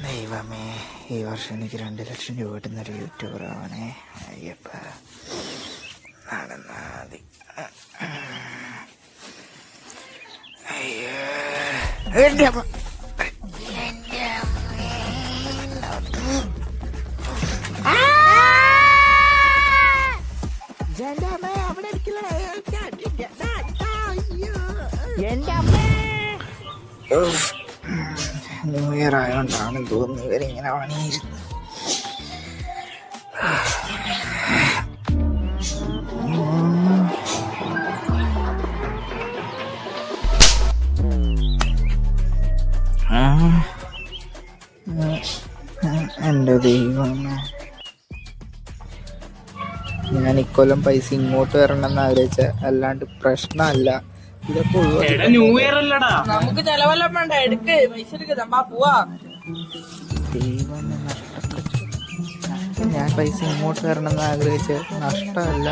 ദൈവമേ, ഈ വർഷം എനിക്ക് 2 ലക്ഷം രൂപ കിട്ടുന്നൊരു യൂട്യൂബർ ആവണേ. അയ്യപ്പ നടന്നാ മതി. അയ്യോ ന്യൂ ഇയർ ആയോണ്ടാണ് തോന്നുന്നു ഇവരിങ്ങനെ പണിയിരുന്നു. എൻ്റെ ദൈവമേ, ഞാൻ ഇക്കൊല്ലം പൈസ ഇങ്ങോട്ട് വരണമെന്ന് ആഗ്രഹിച്ച, അല്ലാണ്ട് പ്രശ്നമല്ല. ഇതൊക്കെ നമുക്ക് ചെലവെല്ലാം വേണ്ട, എടുക്ക് പൈസ എടുക്കാം, പോവാ. ദൈവമേ, നഷ്ടപ്പെട്ടു. ഞാൻ പൈസ ഇങ്ങോട്ട് വരണമെന്ന് ആഗ്രഹിച്ച, നഷ്ടമല്ല.